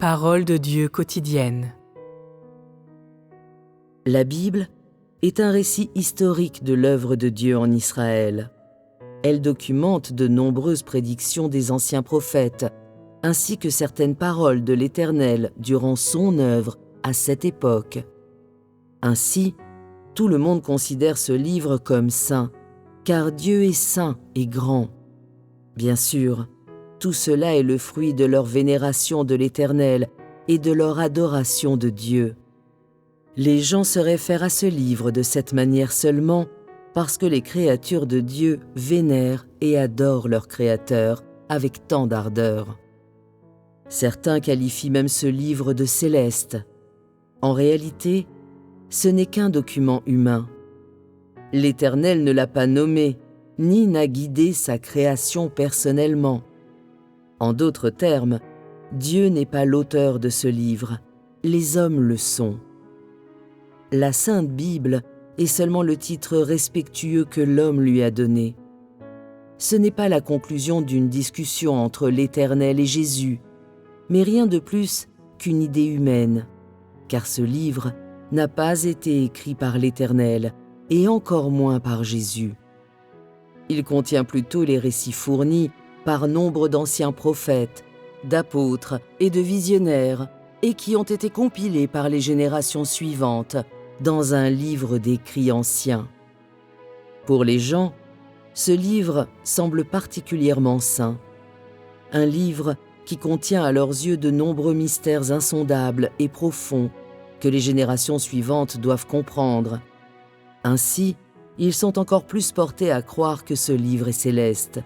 Parole de Dieu quotidienne. La Bible est un récit historique de l'œuvre de Dieu en Israël. Elle documente de nombreuses prédictions des anciens prophètes, ainsi que certaines paroles de l'Éternel durant son œuvre à cette époque. Ainsi, tout le monde considère ce livre comme saint, car Dieu est saint et grand. Bien sûr, tout cela est le fruit de leur vénération de l'Éternel et de leur adoration de Dieu. Les gens se réfèrent à ce livre de cette manière seulement parce que les créatures de Dieu vénèrent et adorent leur Créateur avec tant d'ardeur. Certains qualifient même ce livre de céleste. En réalité, ce n'est qu'un document humain. L'Éternel ne l'a pas nommé, ni n'a guidé sa création personnellement. En d'autres termes, Dieu n'est pas l'auteur de ce livre, les hommes le sont. La Sainte Bible est seulement le titre respectueux que l'homme lui a donné. Ce n'est pas la conclusion d'une discussion entre l'Éternel et Jésus, mais rien de plus qu'une idée humaine, car ce livre n'a pas été écrit par l'Éternel et encore moins par Jésus. Il contient plutôt les récits fournis par nombre d'anciens prophètes, d'apôtres et de visionnaires, et qui ont été compilés par les générations suivantes dans un livre d'écrits anciens. Pour les gens, ce livre semble particulièrement saint. Un livre qui contient à leurs yeux de nombreux mystères insondables et profonds que les générations suivantes doivent comprendre. Ainsi, ils sont encore plus portés à croire que ce livre est céleste.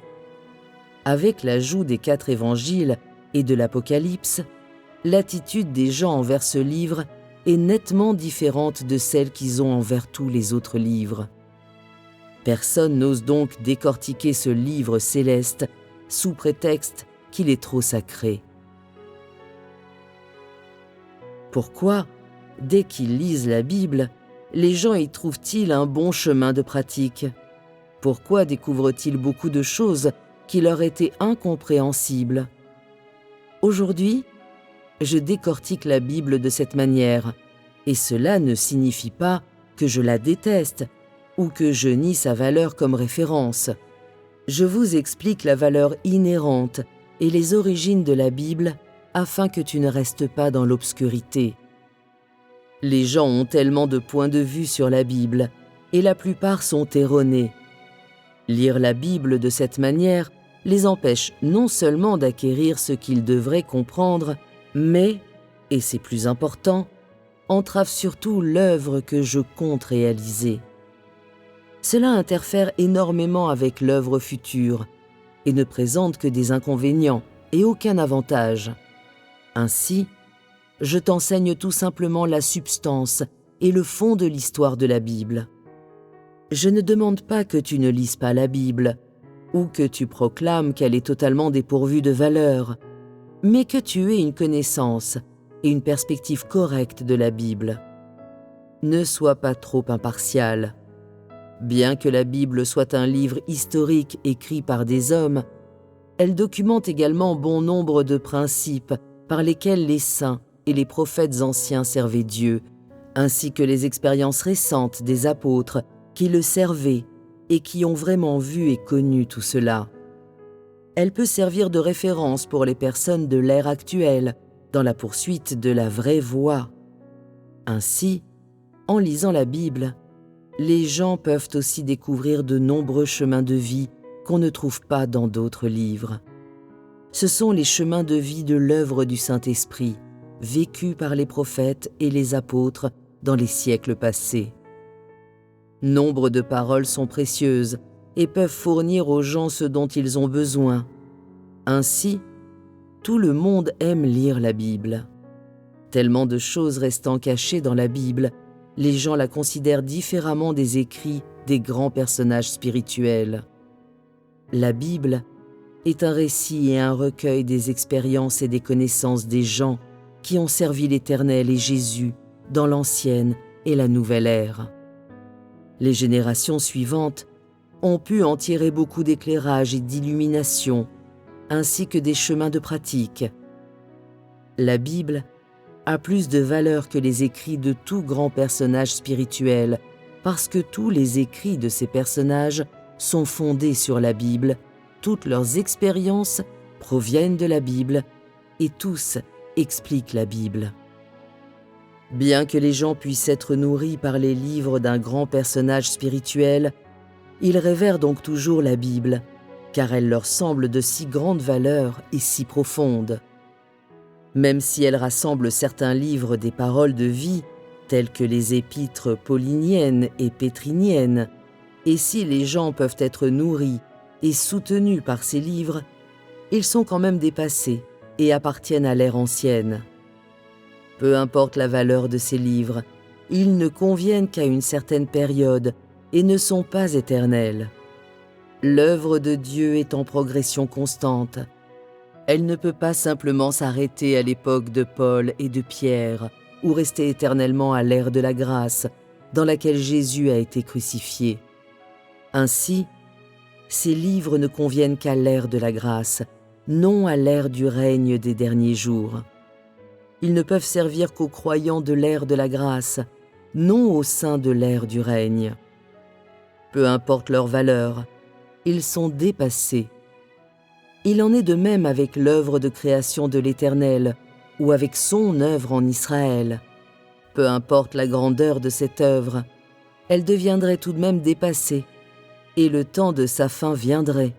Avec l'ajout des 4 évangiles et de l'Apocalypse, l'attitude des gens envers ce livre est nettement différente de celle qu'ils ont envers tous les autres livres. Personne n'ose donc décortiquer ce livre céleste sous prétexte qu'il est trop sacré. Pourquoi, dès qu'ils lisent la Bible, les gens y trouvent-ils un bon chemin de pratique? Pourquoi découvrent-ils beaucoup de choses qui leur étaient incompréhensibles? Aujourd'hui, je décortique la Bible de cette manière, et cela ne signifie pas que je la déteste ou que je nie sa valeur comme référence. Je vous explique la valeur inhérente et les origines de la Bible afin que tu ne restes pas dans l'obscurité. Les gens ont tellement de points de vue sur la Bible, et la plupart sont erronés. Lire la Bible de cette manière les empêche non seulement d'acquérir ce qu'ils devraient comprendre, mais, et c'est plus important, entrave surtout l'œuvre que je compte réaliser. Cela interfère énormément avec l'œuvre future et ne présente que des inconvénients et aucun avantage. Ainsi, je t'enseigne tout simplement la substance et le fond de l'histoire de la Bible. Je ne demande pas que tu ne lises pas la Bible ou que tu proclames qu'elle est totalement dépourvue de valeur, mais que tu aies une connaissance et une perspective correcte de la Bible. Ne sois pas trop impartial. Bien que la Bible soit un livre historique écrit par des hommes, elle documente également bon nombre de principes par lesquels les saints et les prophètes anciens servaient Dieu, ainsi que les expériences récentes des apôtres qui le servaient et qui ont vraiment vu et connu tout cela. Elle peut servir de référence pour les personnes de l'ère actuelle dans la poursuite de la vraie voie. Ainsi, en lisant la Bible, les gens peuvent aussi découvrir de nombreux chemins de vie qu'on ne trouve pas dans d'autres livres. Ce sont les chemins de vie de l'œuvre du Saint-Esprit, vécus par les prophètes et les apôtres dans les siècles passés. Nombre de paroles sont précieuses et peuvent fournir aux gens ce dont ils ont besoin. Ainsi, tout le monde aime lire la Bible. Tellement de choses restant cachées dans la Bible, les gens la considèrent différemment des écrits des grands personnages spirituels. La Bible est un récit et un recueil des expériences et des connaissances des gens qui ont servi l'Éternel et Jésus dans l'ancienne et la nouvelle ère. Les générations suivantes ont pu en tirer beaucoup d'éclairage et d'illumination, ainsi que des chemins de pratique. La Bible a plus de valeur que les écrits de tout grand personnage spirituel, parce que tous les écrits de ces personnages sont fondés sur la Bible, toutes leurs expériences proviennent de la Bible et tous expliquent la Bible. Bien que les gens puissent être nourris par les livres d'un grand personnage spirituel, ils révèrent donc toujours la Bible, car elle leur semble de si grande valeur et si profonde. Même si elle rassemble certains livres des paroles de vie, tels que les épîtres pauliniennes et pétriniennes, et si les gens peuvent être nourris et soutenus par ces livres, ils sont quand même dépassés et appartiennent à l'ère ancienne. Peu importe la valeur de ces livres, ils ne conviennent qu'à une certaine période et ne sont pas éternels. L'œuvre de Dieu est en progression constante. Elle ne peut pas simplement s'arrêter à l'époque de Paul et de Pierre ou rester éternellement à l'ère de la grâce dans laquelle Jésus a été crucifié. Ainsi, ces livres ne conviennent qu'à l'ère de la grâce, non à l'ère du règne des derniers jours. Ils ne peuvent servir qu'aux croyants de l'ère de la grâce, non au sein de l'ère du règne. Peu importe leur valeur, ils sont dépassés. Il en est de même avec l'œuvre de création de l'Éternel ou avec son œuvre en Israël. Peu importe la grandeur de cette œuvre, elle deviendrait tout de même dépassée et le temps de sa fin viendrait.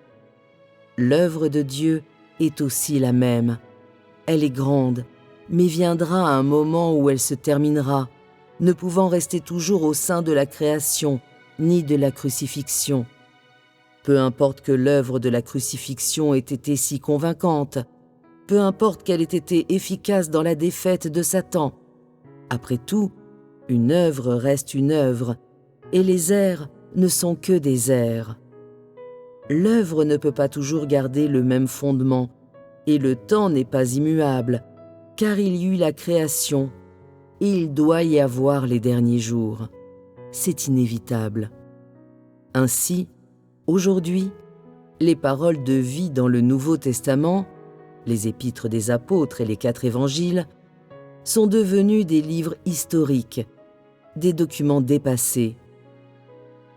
L'œuvre de Dieu est aussi la même. Elle est grande, mais viendra un moment où elle se terminera, ne pouvant rester toujours au sein de la création ni de la crucifixion. Peu importe que l'œuvre de la crucifixion ait été si convaincante, peu importe qu'elle ait été efficace dans la défaite de Satan. Après tout, une œuvre reste une œuvre, et les airs ne sont que des airs. L'œuvre ne peut pas toujours garder le même fondement, et le temps n'est pas immuable, car il y eut la création, et il doit y avoir les derniers jours. C'est inévitable. Ainsi, aujourd'hui, les paroles de vie dans le Nouveau Testament, les épîtres des apôtres et les 4 évangiles, sont devenus des livres historiques, des documents dépassés.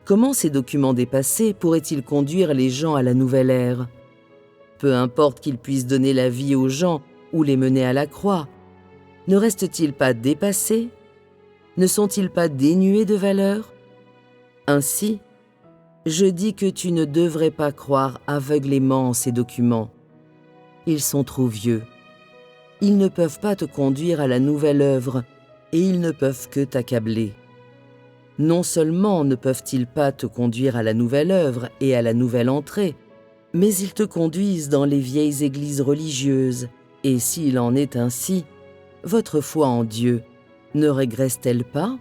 Comment ces documents dépassés pourraient-ils conduire les gens à la nouvelle ère? Peu importe qu'ils puissent donner la vie aux gens ou les mener à la croix, ne restent-ils pas dépassés? Ne sont-ils pas dénués de valeur? Ainsi, je dis que tu ne devrais pas croire aveuglément en ces documents. Ils sont trop vieux. Ils ne peuvent pas te conduire à la nouvelle œuvre et ils ne peuvent que t'accabler. Non seulement ne peuvent-ils pas te conduire à la nouvelle œuvre et à la nouvelle entrée, mais ils te conduisent dans les vieilles églises religieuses, et s'il en est ainsi, votre foi en Dieu ne régresse-t-elle pas ?